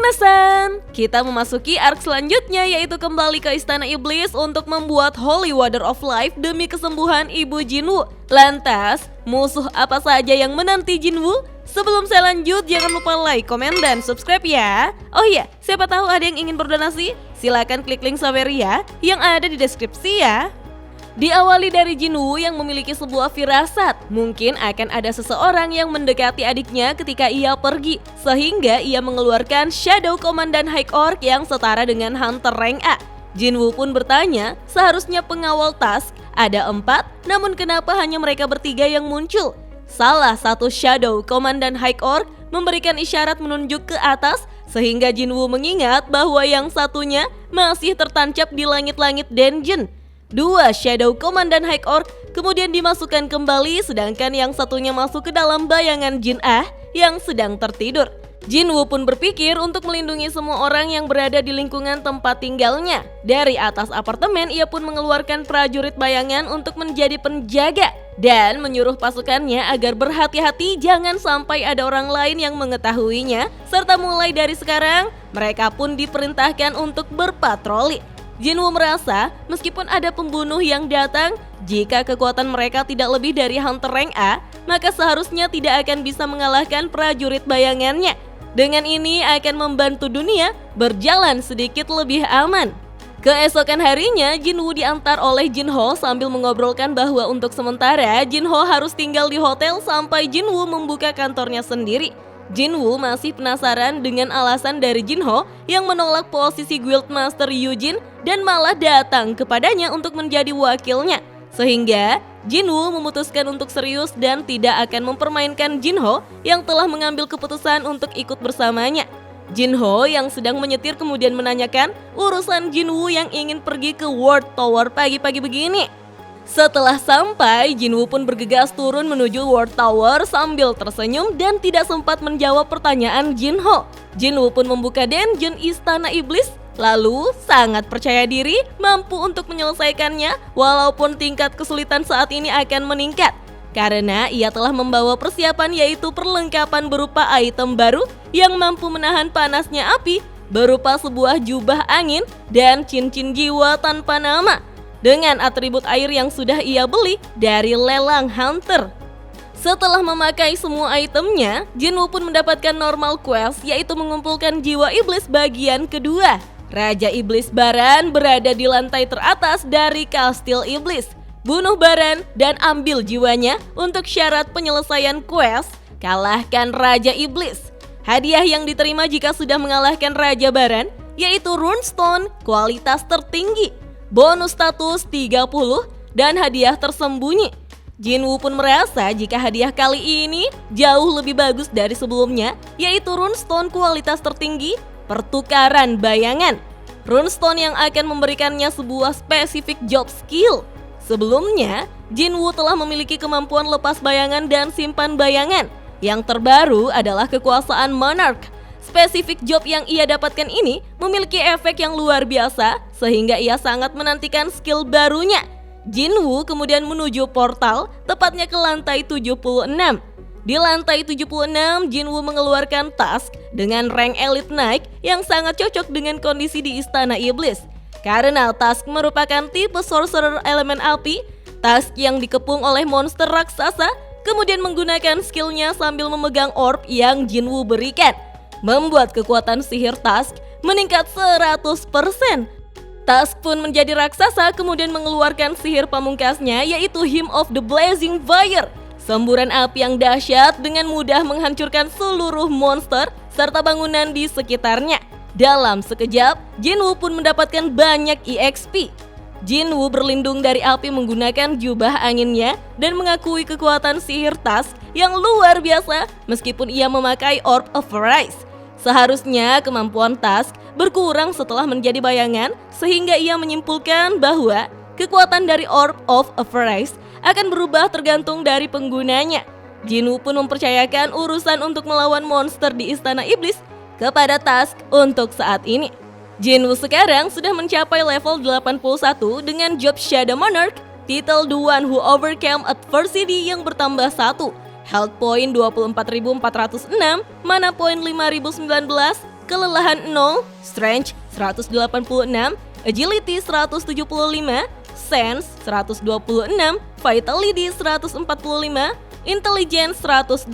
Pemanasan. Kita memasuki arc selanjutnya, yaitu kembali ke Istana Iblis untuk membuat Holy Water of Life demi kesembuhan Ibu Jinwoo. Lantas, musuh apa saja yang menanti Jinwoo? Sebelum saya lanjut, jangan lupa like, komen, dan subscribe ya. Oh iya, siapa tahu ada yang ingin berdonasi? Silakan klik link Saweria yang ada di deskripsi ya. Diawali dari Jinwoo yang memiliki sebuah firasat, mungkin akan ada seseorang yang mendekati adiknya ketika ia pergi, sehingga ia mengeluarkan Shadow Komandan High Orc yang setara dengan Hunter Rank A. Jinwoo pun bertanya, seharusnya pengawal Tusk ada 4, namun kenapa hanya mereka bertiga yang muncul? Salah satu Shadow Komandan High Orc memberikan isyarat menunjuk ke atas, sehingga Jinwoo mengingat bahwa yang satunya masih tertancap di langit-langit dungeon. 2 Shadow Komandan High Orc kemudian dimasukkan kembali, sedangkan yang satunya masuk ke dalam bayangan Jin Ah yang sedang tertidur. Jinwoo pun berpikir untuk melindungi semua orang yang berada di lingkungan tempat tinggalnya. Dari atas apartemen ia pun mengeluarkan prajurit bayangan untuk menjadi penjaga dan menyuruh pasukannya agar berhati-hati jangan sampai ada orang lain yang mengetahuinya, serta mulai dari sekarang mereka pun diperintahkan untuk berpatroli. Jinwoo merasa meskipun ada pembunuh yang datang, jika kekuatan mereka tidak lebih dari Hunter Rank A, maka seharusnya tidak akan bisa mengalahkan prajurit bayangannya. Dengan ini akan membantu dunia berjalan sedikit lebih aman. Keesokan harinya, Jinwoo diantar oleh Jinho sambil mengobrolkan bahwa untuk sementara Jinho harus tinggal di hotel sampai Jinwoo membuka kantornya sendiri. Jinwoo masih penasaran dengan alasan dari Jinho yang menolak posisi Guildmaster Yujin dan malah datang kepadanya untuk menjadi wakilnya. Sehingga Jinwoo memutuskan untuk serius dan tidak akan mempermainkan Jinho yang telah mengambil keputusan untuk ikut bersamanya. Jinho yang sedang menyetir kemudian menanyakan urusan Jinwoo yang ingin pergi ke World Tower pagi-pagi begini. Setelah sampai, Jinwoo pun bergegas turun menuju World Tower sambil tersenyum dan tidak sempat menjawab pertanyaan Jinho. Jinwoo pun membuka dungeon Istana Iblis, lalu sangat percaya diri mampu untuk menyelesaikannya walaupun tingkat kesulitan saat ini akan meningkat. Karena ia telah membawa persiapan, yaitu perlengkapan berupa item baru yang mampu menahan panasnya api, berupa sebuah jubah angin dan cincin jiwa tanpa nama, dengan atribut air yang sudah ia beli dari lelang Hunter. Setelah memakai semua itemnya, Jinwoo pun mendapatkan normal quest, yaitu mengumpulkan jiwa iblis bagian kedua. Raja Iblis Baran berada di lantai teratas dari Kastil Iblis. Bunuh Baran dan ambil jiwanya untuk syarat penyelesaian quest, kalahkan Raja Iblis. Hadiah yang diterima jika sudah mengalahkan Raja Baran yaitu Runestone kualitas tertinggi, bonus status 30, dan hadiah tersembunyi. Jinwoo pun merasa jika hadiah kali ini jauh lebih bagus dari sebelumnya, yaitu Runestone kualitas tertinggi, pertukaran bayangan. Runestone yang akan memberikannya sebuah spesifik job skill. Sebelumnya, Jinwoo telah memiliki kemampuan lepas bayangan dan simpan bayangan. Yang terbaru adalah kekuasaan Monarch. Spesifik job yang ia dapatkan ini memiliki efek yang luar biasa, sehingga ia sangat menantikan skill barunya. Jinwoo kemudian menuju portal, tepatnya ke lantai 76. Di lantai 76, Jinwoo mengeluarkan Tusk dengan rank Elite Knight yang sangat cocok dengan kondisi di Istana Iblis. Karena Tusk merupakan tipe sorcerer elemen api, Tusk yang dikepung oleh monster raksasa, kemudian menggunakan skillnya sambil memegang orb yang Jinwoo berikan, membuat kekuatan sihir Tusk meningkat 100%. Tusk pun menjadi raksasa kemudian mengeluarkan sihir pamungkasnya, yaitu Hymn of the Blazing Fire. Semburan api yang dahsyat dengan mudah menghancurkan seluruh monster serta bangunan di sekitarnya. Dalam sekejap, Jinwoo pun mendapatkan banyak EXP. Jinwoo berlindung dari api menggunakan jubah anginnya dan mengakui kekuatan sihir Tusk yang luar biasa meskipun ia memakai Orb of Rise. Seharusnya kemampuan Tusk berkurang setelah menjadi bayangan, sehingga ia menyimpulkan bahwa kekuatan dari Orb of Rise akan berubah tergantung dari penggunanya. Jinwoo pun mempercayakan urusan untuk melawan monster di Istana Iblis kepada Tusk untuk saat ini. Jinwoo sekarang sudah mencapai level 81 dengan job Shadow Monarch, title The One Who Overcame Adversity yang bertambah 1, health point 24.406, mana point 5.019, kelelahan 0, strength 186, agility 175, sense 126, vitality 145, intelligence 189,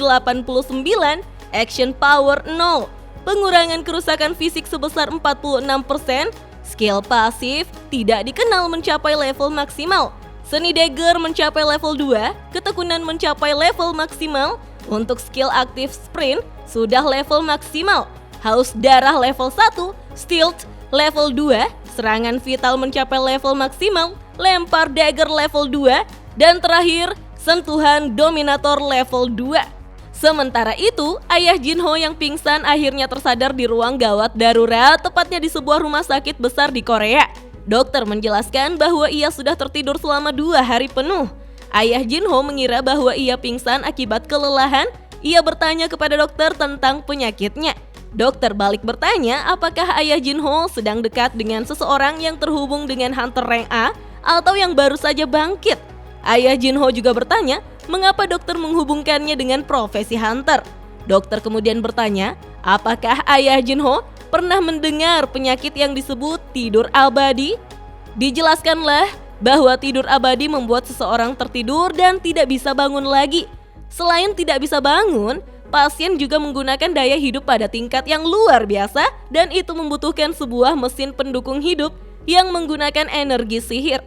action power 0, pengurangan kerusakan fisik sebesar 46%, skill pasif tidak dikenal mencapai level maksimal, seni dagger mencapai level 2, ketekunan mencapai level maksimal, untuk skill aktif sprint sudah level maksimal, haus darah level 1, stealth level 2, serangan vital mencapai level maksimal, lempar dagger level 2, dan terakhir sentuhan dominator level 2. Sementara itu, ayah Jinho yang pingsan akhirnya tersadar di ruang gawat darurat, tepatnya di sebuah rumah sakit besar di Korea. Dokter menjelaskan bahwa ia sudah tertidur selama 2 hari penuh. Ayah Jinho mengira bahwa ia pingsan akibat kelelahan. Ia bertanya kepada dokter tentang penyakitnya. Dokter balik bertanya apakah ayah Jinho sedang dekat dengan seseorang yang terhubung dengan Hunter rank A atau yang baru saja bangkit. Ayah Jinho juga bertanya mengapa dokter menghubungkannya dengan profesi Hunter. Dokter kemudian bertanya apakah ayah Jinho pernah mendengar penyakit yang disebut tidur abadi. Dijelaskanlah bahwa tidur abadi membuat seseorang tertidur dan tidak bisa bangun lagi. Selain tidak bisa bangun, pasien juga menggunakan daya hidup pada tingkat yang luar biasa dan itu membutuhkan sebuah mesin pendukung hidup yang menggunakan energi sihir.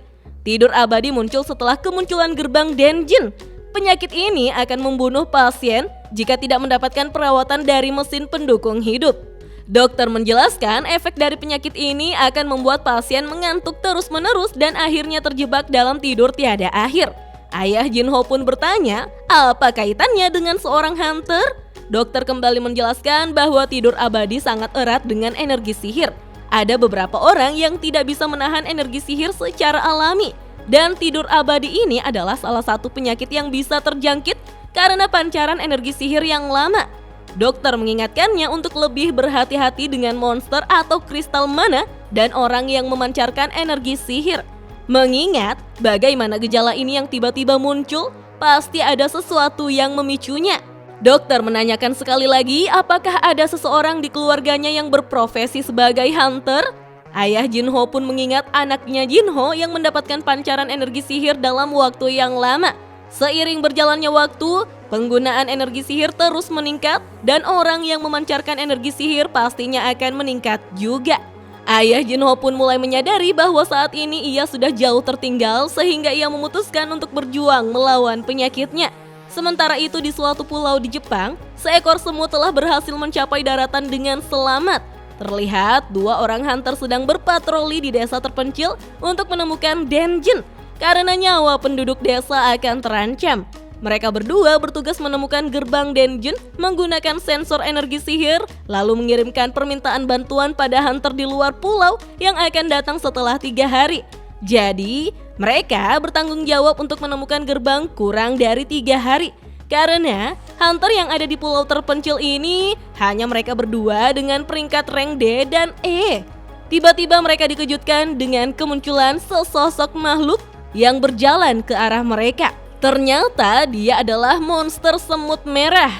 Tidur abadi muncul setelah kemunculan gerbang Denjin. Penyakit ini akan membunuh pasien jika tidak mendapatkan perawatan dari mesin pendukung hidup. Dokter menjelaskan efek dari penyakit ini akan membuat pasien mengantuk terus-menerus dan akhirnya terjebak dalam tidur tiada akhir. Ayah Jinho pun bertanya, apa kaitannya dengan seorang hunter? Dokter kembali menjelaskan bahwa tidur abadi sangat erat dengan energi sihir. Ada beberapa orang yang tidak bisa menahan energi sihir secara alami. Dan tidur abadi ini adalah salah satu penyakit yang bisa terjangkit karena pancaran energi sihir yang lama. Dokter mengingatkannya untuk lebih berhati-hati dengan monster atau kristal mana dan orang yang memancarkan energi sihir. Mengingat bagaimana gejala ini yang tiba-tiba muncul, pasti ada sesuatu yang memicunya. Dokter menanyakan sekali lagi apakah ada seseorang di keluarganya yang berprofesi sebagai hunter. Ayah Jinho pun mengingat anaknya Jinho yang mendapatkan pancaran energi sihir dalam waktu yang lama. Seiring berjalannya waktu, penggunaan energi sihir terus meningkat dan orang yang memancarkan energi sihir pastinya akan meningkat juga. Ayah Jinho pun mulai menyadari bahwa saat ini ia sudah jauh tertinggal sehingga ia memutuskan untuk berjuang melawan penyakitnya. Sementara itu di suatu pulau di Jepang, seekor semut telah berhasil mencapai daratan dengan selamat. Terlihat 2 orang hunter sedang berpatroli di desa terpencil untuk menemukan Denjin. Karena nyawa penduduk desa akan terancam. Mereka berdua bertugas menemukan gerbang Denjin menggunakan sensor energi sihir, lalu mengirimkan permintaan bantuan pada hunter di luar pulau yang akan datang setelah 3 hari. Jadi, mereka bertanggung jawab untuk menemukan gerbang kurang dari 3 hari. Karena hunter yang ada di pulau terpencil ini hanya mereka berdua dengan peringkat rank D dan E. Tiba-tiba mereka dikejutkan dengan kemunculan sesosok makhluk yang berjalan ke arah mereka. Ternyata dia adalah monster semut merah.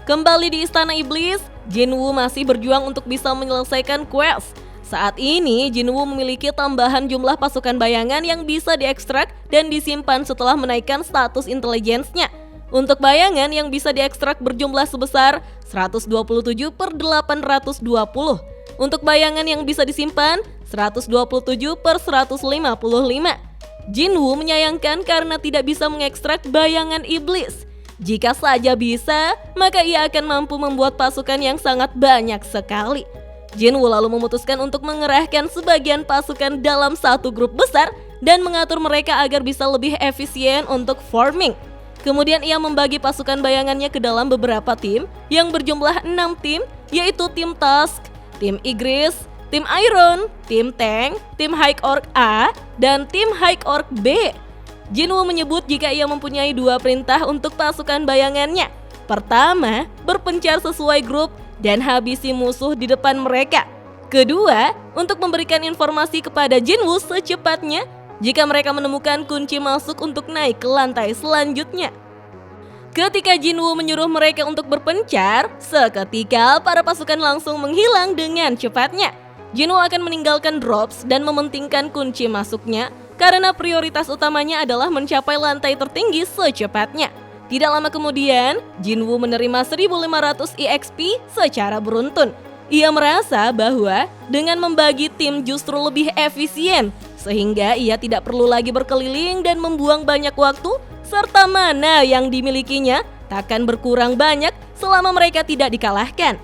Kembali di Istana Iblis, Jinwoo masih berjuang untuk bisa menyelesaikan quest. Saat ini Jinwoo memiliki tambahan jumlah pasukan bayangan yang bisa diekstrak dan disimpan setelah menaikkan status intelijensinya. Untuk bayangan yang bisa diekstrak berjumlah sebesar 127/820. Untuk bayangan yang bisa disimpan 127/155. Jinwoo menyayangkan karena tidak bisa mengekstrak bayangan iblis. Jika saja bisa, maka ia akan mampu membuat pasukan yang sangat banyak sekali. Jinwoo lalu memutuskan untuk mengerahkan sebagian pasukan dalam satu grup besar dan mengatur mereka agar bisa lebih efisien untuk farming. Kemudian ia membagi pasukan bayangannya ke dalam beberapa tim yang berjumlah 6 tim, yaitu tim Tusk, tim Igris, tim Iron, tim Tank, tim High Orc A, dan tim High Orc B. Jinwoo menyebut jika ia mempunyai 2 perintah untuk pasukan bayangannya. Pertama, berpencar sesuai grup dan habisi musuh di depan mereka. Kedua, untuk memberikan informasi kepada Jinwoo secepatnya jika mereka menemukan kunci masuk untuk naik ke lantai selanjutnya. Ketika Jinwoo menyuruh mereka untuk berpencar, seketika para pasukan langsung menghilang dengan cepatnya. Jinwoo akan meninggalkan Drops dan mementingkan kunci masuknya karena prioritas utamanya adalah mencapai lantai tertinggi secepatnya. Tidak lama kemudian, Jinwoo menerima 1500 EXP secara beruntun. Ia merasa bahwa dengan membagi tim justru lebih efisien, sehingga ia tidak perlu lagi berkeliling dan membuang banyak waktu, serta mana yang dimilikinya takkan berkurang banyak selama mereka tidak dikalahkan.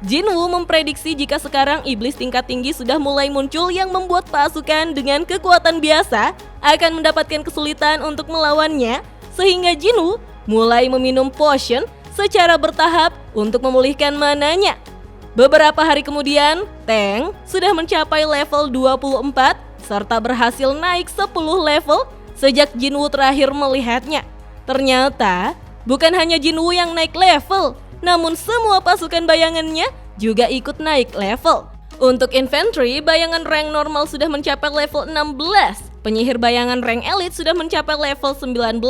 Jinwoo memprediksi jika sekarang iblis tingkat tinggi sudah mulai muncul yang membuat pasukan dengan kekuatan biasa akan mendapatkan kesulitan untuk melawannya, sehingga Jinwoo mulai meminum potion secara bertahap untuk memulihkan mananya. Beberapa hari kemudian, Tang sudah mencapai level 24 serta berhasil naik 10 level sejak Jinwoo terakhir melihatnya. Ternyata, bukan hanya Jinwoo yang naik level, namun semua pasukan bayangannya juga ikut naik level. Untuk infantry, bayangan rank normal sudah mencapai level 16. Penyihir bayangan rank elite sudah mencapai level 19.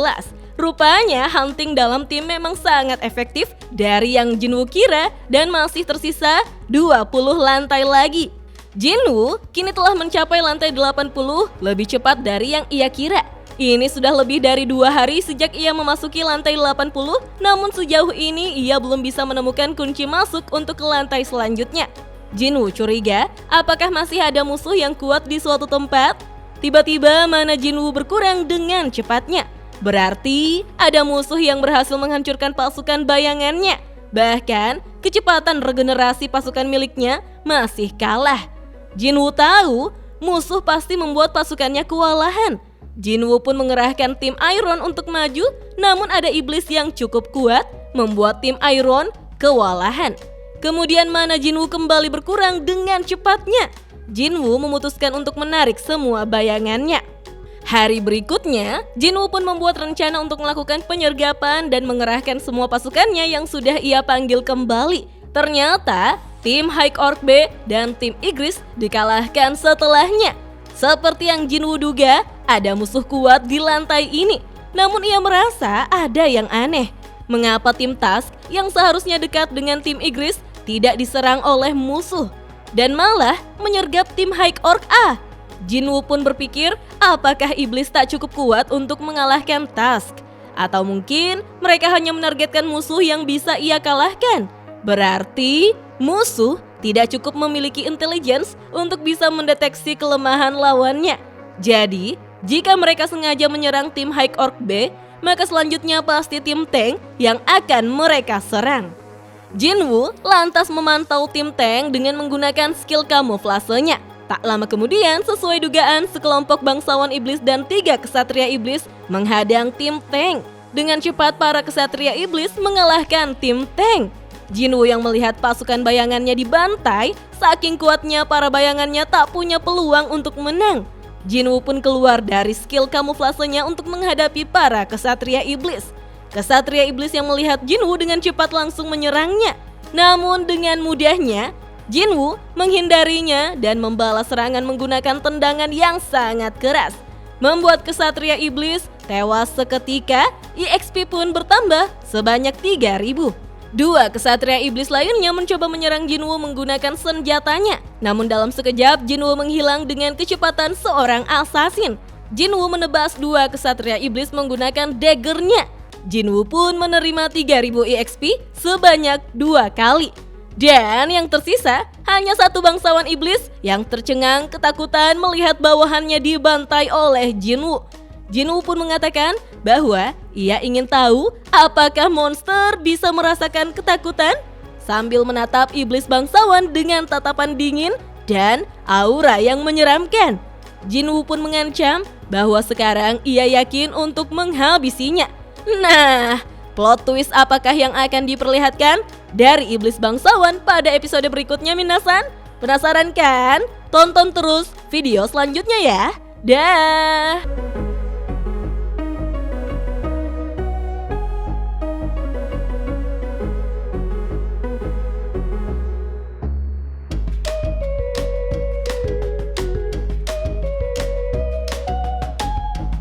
Rupanya hunting dalam tim memang sangat efektif dari yang Jinwoo kira dan masih tersisa 20 lantai lagi. Jinwoo kini telah mencapai lantai 80 lebih cepat dari yang ia kira. Ini sudah lebih dari 2 hari sejak ia memasuki lantai 80, namun sejauh ini ia belum bisa menemukan kunci masuk untuk ke lantai selanjutnya. Jinwoo curiga apakah masih ada musuh yang kuat di suatu tempat. Tiba-tiba mana Jinwoo berkurang dengan cepatnya. Berarti ada musuh yang berhasil menghancurkan pasukan bayangannya. Bahkan kecepatan regenerasi pasukan miliknya masih kalah. Jinwoo tahu musuh pasti membuat pasukannya kewalahan. Jinwoo pun mengerahkan tim Iron untuk maju, namun ada iblis yang cukup kuat membuat tim Iron kewalahan. Kemudian mana Jinwoo kembali berkurang dengan cepatnya. Jinwoo memutuskan untuk menarik semua bayangannya. Hari berikutnya, Jinwoo pun membuat rencana untuk melakukan penyergapan dan mengerahkan semua pasukannya yang sudah ia panggil kembali. Ternyata, tim High Orc B dan tim Igris dikalahkan setelahnya. Seperti yang Jinwoo duga, ada musuh kuat di lantai ini. Namun ia merasa ada yang aneh. Mengapa tim Tusk yang seharusnya dekat dengan tim Igris tidak diserang oleh musuh dan malah menyergap tim High Orc A? Jinwoo pun berpikir apakah iblis tak cukup kuat untuk mengalahkan Tusk? Atau mungkin mereka hanya menargetkan musuh yang bisa ia kalahkan? Berarti musuh tidak cukup memiliki intelligence untuk bisa mendeteksi kelemahan lawannya. Jadi, jika mereka sengaja menyerang tim High Orc B, maka selanjutnya pasti tim Tang yang akan mereka serang. Jinwoo lantas memantau tim Tang dengan menggunakan skill kamuflasenya. Tak lama kemudian, sesuai dugaan, sekelompok bangsawan iblis dan 3 kesatria iblis menghadang tim Tang. Dengan cepat para kesatria iblis mengalahkan tim Tang. Jinwoo yang melihat pasukan bayangannya dibantai, saking kuatnya para bayangannya tak punya peluang untuk menang. Jinwoo pun keluar dari skill kamuflasenya untuk menghadapi para kesatria iblis. Kesatria iblis yang melihat Jinwoo dengan cepat langsung menyerangnya. Namun dengan mudahnya, Jinwoo menghindarinya dan membalas serangan menggunakan tendangan yang sangat keras. Membuat kesatria iblis tewas seketika, EXP pun bertambah sebanyak 3000. 2 kesatria iblis lainnya mencoba menyerang Jinwoo menggunakan senjatanya. Namun dalam sekejap, Jinwoo menghilang dengan kecepatan seorang assassin. Jinwoo menebas 2 kesatria iblis menggunakan daggernya. Jinwoo pun menerima 3000 EXP sebanyak 2 kali. Dan yang tersisa hanya 1 bangsawan iblis yang tercengang ketakutan melihat bawahannya dibantai oleh Jinwoo. Jinwoo pun mengatakan bahwa ia ingin tahu apakah monster bisa merasakan ketakutan sambil menatap iblis bangsawan dengan tatapan dingin dan aura yang menyeramkan. Jinwoo pun mengancam bahwa sekarang ia yakin untuk menghabisinya. Nah, plot twist apakah yang akan diperlihatkan dari iblis bangsawan pada episode berikutnya, minasan? Penasaran kan? Tonton terus video selanjutnya ya. Dah.